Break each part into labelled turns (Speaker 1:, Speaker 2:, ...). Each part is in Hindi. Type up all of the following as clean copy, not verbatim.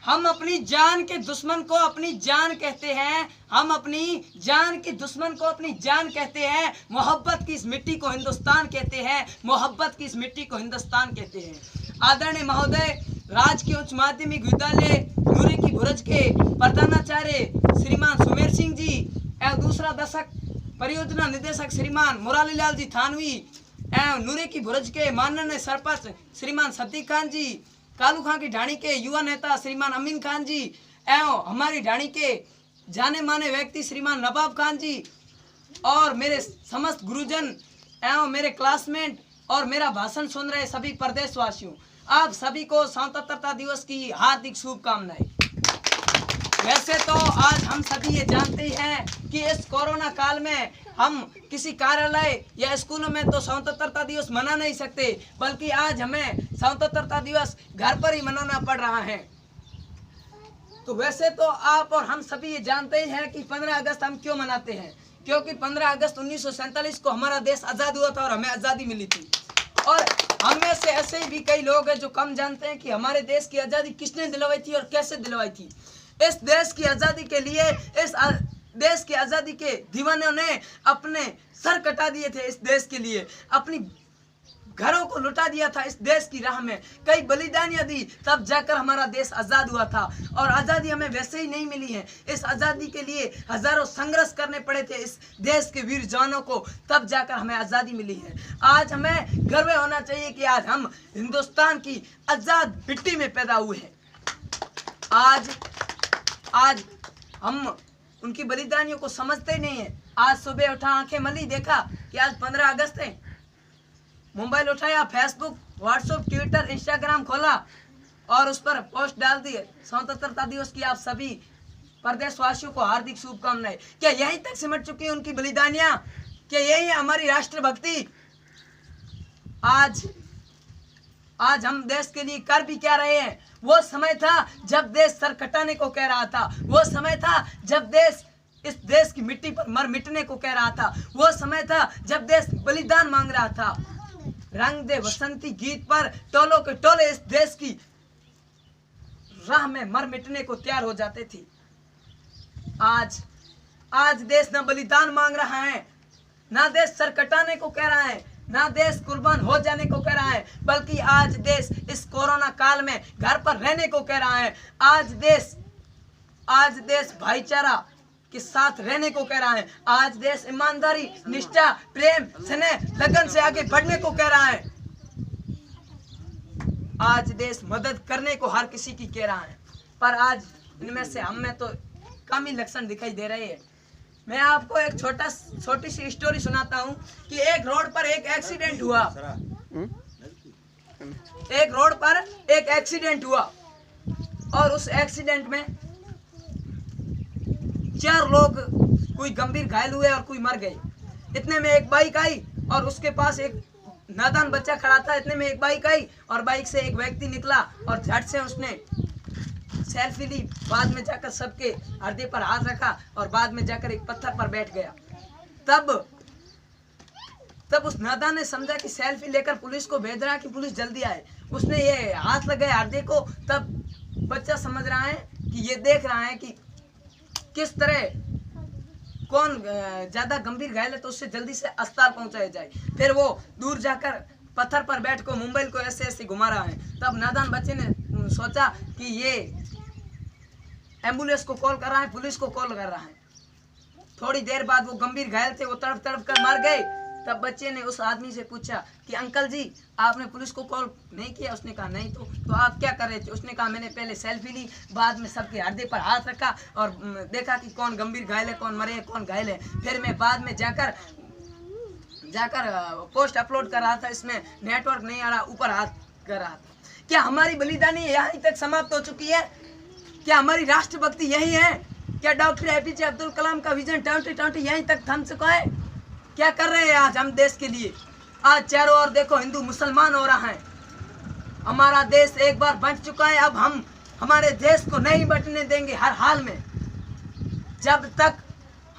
Speaker 1: हम अपनी जान के दुश्मन को अपनी जान कहते हैं, हम अपनी जान के दुश्मन को अपनी जान कहते हैं। मोहब्बत की इस मिट्टी को हिंदुस्तान कहते हैं, मोहब्बत की इस मिट्टी को हिंदुस्तान कहते हैं। आदरणीय महोदय, राजकीय उच्च माध्यमिक विद्यालय नूरे की बुर्ज के प्रधानाचार्य श्रीमान सुमेर सिंह जी एवं दूसरा दशक परियोजना निदेशक श्रीमान मुरारी लाल जी थानवी एवं नूरे की बुर्ज के माननीय सरपंच श्रीमान सद्दीक खान जी, कालू खां की ढाणी के युवा नेता श्रीमान अमीन खान जी एवं हमारी ढाणी के जाने माने व्यक्ति श्रीमान नवाब खान जी और मेरे समस्त गुरुजन एवं मेरे क्लासमेट और मेरा भाषण सुन रहे सभी प्रदेशवासियों, आप सभी को स्वतंत्रता दिवस की हार्दिक शुभकामनाएं। वैसे तो आज हम सभी ये जानते हैं कि इस कोरोना काल में हम किसी कार्यालय या स्कूलों में तो स्वतंत्रता दिवस मना नहीं सकते, बल्कि आज हमें स्वतंत्रता दिवस घर पर ही मनाना पड़ रहा है। तो वैसे तो आप और हम सभी ये जानते हैं कि 15 अगस्त हम क्यों मनाते हैं, क्योंकि 15 अगस्त 1947 को हमारा देश आज़ाद हुआ था और हमें आज़ादी मिली थी। और हम में से ऐसे भी कई लोग हैं जो कम जानते हैं कि हमारे देश की आज़ादी किसने दिलवाई थी और कैसे दिलवाई थी। इस देश की आज़ादी के लिए, इस देश की आज़ादी के दीवानों ने अपने सर कटा दिए थे। इस देश के लिए अपनी घरों को लुटा दिया था। इस देश की राह में कई बलिदानियां दी, तब जाकर हमारा देश आज़ाद हुआ था। और आज़ादी हमें वैसे ही नहीं मिली है, इस आज़ादी के लिए हजारों संघर्ष करने पड़े थे इस देश के वीर जवानों को, तब जाकर हमें आज़ादी मिली है। आज हमें गर्व होना चाहिए कि आज हम हिंदुस्तान की आज़ाद मिट्टी में पैदा हुए हैं। आज हम उनकी बलिदानियों को समझते ही नहीं है। आज सुबह उठा, आंखें मली, देखा कि आज 15 अगस्त है, मोबाइल उठाया, फेसबुक, व्हाट्सएप, ट्विटर, इंस्टाग्राम खोला और उस पर पोस्ट डाल दिए, स्वतंत्रता दिवस की आप सभी प्रदेशवासियों को हार्दिक शुभकामनाएं। क्या यहीं तक सिमट चुकी है उनकी बलिदानियां? क्या यही है हमारी राष्ट्रभक्ति? आज हम देश के लिए कर भी क्या रहे हैं? वो समय था जब देश सर कटाने को कह रहा था, वो समय था जब देश इस देश की मिट्टी पर मर मिटने को कह रहा था, वो समय था जब देश बलिदान मांग रहा था। रंग दे बसंती गीत पर टोलों के टोले इस देश की राह में मर मिटने को तैयार हो जाते थे। आज देश न बलिदान मांग रहा है, ना देश सर कटाने को कह रहा है, ना देश कुर्बान हो जाने को कह रहा है, बल्कि आज देश इस कोरोना काल में घर पर रहने को कह रहा है। आज देश भाईचारा के साथ रहने को कह रहा है। आज देश ईमानदारी, निष्ठा, प्रेम, स्नेह, लगन से आगे बढ़ने को कह रहा है। आज देश मदद करने को हर किसी की कह रहा है, पर आज इनमें से हम में तो कम ही लक्षण दिखाई दे रहे हैं। मैं आपको एक छोटी सी स्टोरी सुनाता हूँ कि एक रोड पर एक एक्सीडेंट हुआ। एक रोड पर एक एक्सीडेंट हुआ और उस एक्सीडेंट में 4 लोग कोई गंभीर घायल हुए और कोई मर गए। इतने में एक बाइक आई और उसके पास एक नादान बच्चा खड़ा था। इतने में एक बाइक आई और बाइक से एक व्यक्ति निकला और झट से उसने सेल्फी ली। बाद में जाकर सबके हृदय पर हाथ रखा और बाद में जाकर एक पत्थर पर बैठ गया। तब उस नादान ने समझा कि सेल्फी लेकर पुलिस को भेज रहा है कि पुलिस जल्दी आए। उसने ये हाथ लगाया हृदय को। तब बच्चा समझ रहा है कि ये देख रहा है कि किस तरह कौन ज्यादा गंभीर घायल है तो उससे जल्दी से अस्पताल पहुंचाया जाए। फिर वो दूर जाकर पत्थर पर बैठ कर मोबाइल को ऐसे ऐसे घुमा रहा है। तब नादान बच्चे ने सोचा कि ये एम्बुलेंस को कॉल कर रहा है, पुलिस को कॉल कर रहा है। थोड़ी देर बाद वो गंभीर घायल थे, वो तड़प तड़प कर मर गए। तब बच्चे ने उस आदमी से पूछा कि अंकल जी, आपने पुलिस को कॉल नहीं किया? उसने कहा नहीं। तो आप क्या कर रहे थे? उसने कहा मैंने पहले सेल्फी ली, बाद में सबके हृदय पर हाथ रखा और देखा कि कौन गंभीर घायल है, कौन मरे है, कौन घायल है। फिर मैं बाद में जाकर पोस्ट अपलोड कर रहा था, इसमें नेटवर्क नहीं आ रहा, ऊपर हाथ कर रहा था। क्या हमारी बलिदानी यहीं तक समाप्त हो चुकी है? क्या हमारी राष्ट्रभक्ति यही है? क्या डॉक्टर एपीजे अब्दुल कलाम का विजन 2020 यहीं तक थम चुका है? क्या कर रहे हैं आज हम देश के लिए? आज चारों ओर देखो हिंदू मुसलमान हो रहा है। हमारा देश एक बार बंट चुका है, अब हम हमारे देश को नहीं बंटने देंगे हर हाल में। जब तक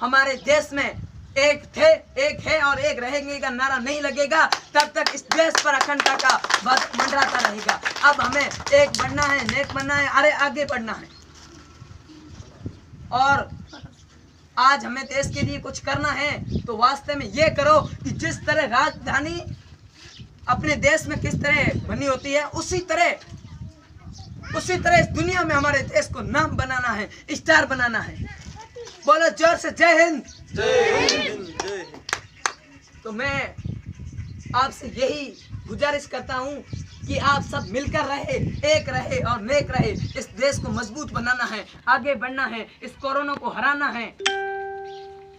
Speaker 1: हमारे देश में एक थे, एक है और एक रहेंगे का नारा नहीं लगेगा, तब तक इस देश पर अखंडता का मंडराता रहेगा। अब हमें एक बनना है, नेक बनना है, अरे आगे बढ़ना है। और आज हमें देश के लिए कुछ करना है तो वास्तव में ये करो कि जिस तरह राजधानी अपने देश में किस तरह बनी होती है, उसी तरह इस दुनिया में हमारे देश को नाम बनाना है, स्टार बनाना है। बोलो जोर से जय हिंद। तो मैं आपसे यही गुजारिश करता हूँ कि आप सब मिलकर रहे, एक रहे और नेक रहे। इस देश को मजबूत बनाना है, आगे बढ़ना है, इस कोरोना को हराना है।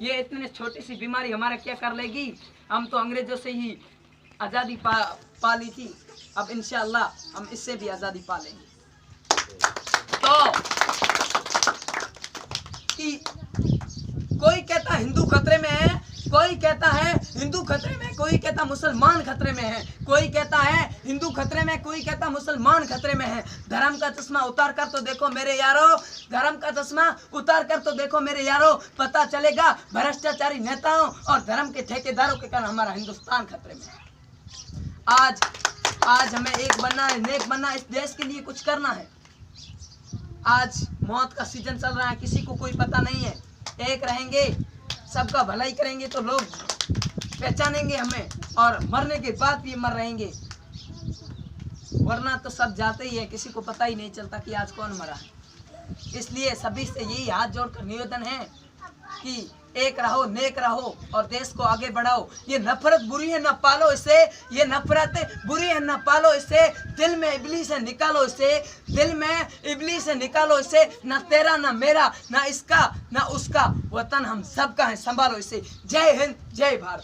Speaker 1: ये इतनी छोटी सी बीमारी हमारा क्या कर लेगी। हम तो अंग्रेजों से ही आज़ादी पा ली थी, अब इंशाअल्लाह हम इससे भी आज़ादी पा लेंगे। तो कि कोई कहता हिंदू खतरे में है, कोई कहता है हिंदू खतरे में, कोई कहता मुसलमान खतरे में है, कोई कहता है हिंदू खतरे में, कोई कहता मुसलमान खतरे में है। धर्म का चश्मा उतार कर तो देखो मेरे यारो, धर्म का चश्मा उतार कर तो देखो मेरे यारो, पता चलेगा भ्रष्टाचारी नेताओं और धर्म के ठेकेदारों के कारण हमारा हिंदुस्तान खतरे में है। आज हमें एक बनना है, नेक बनना है, इस देश के लिए कुछ करना है। आज मौत का सीजन चल रहा है, किसी को कोई पता नहीं है। एक रहेंगे, सबका भलाई करेंगे तो लोग पहचानेंगे हमें, और मरने के बाद भी मर रहेंगे, वरना तो सब जाते ही है, किसी को पता ही नहीं चलता कि आज कौन मरा है। इसलिए सभी से यही हाथ जोड़कर निवेदन है कि एक रहो, नेक रहो और देश को आगे बढ़ाओ। ये नफरत बुरी है, न पालो इसे। ये नफरत बुरी है, न पालो इसे। दिल में इब्लीस है, निकालो इसे। दिल में इब्लीस है, निकालो इसे। न तेरा, न मेरा, न इसका, न उसका, वतन हम सबका है, संभालो इसे। जय हिंद, जय भारत।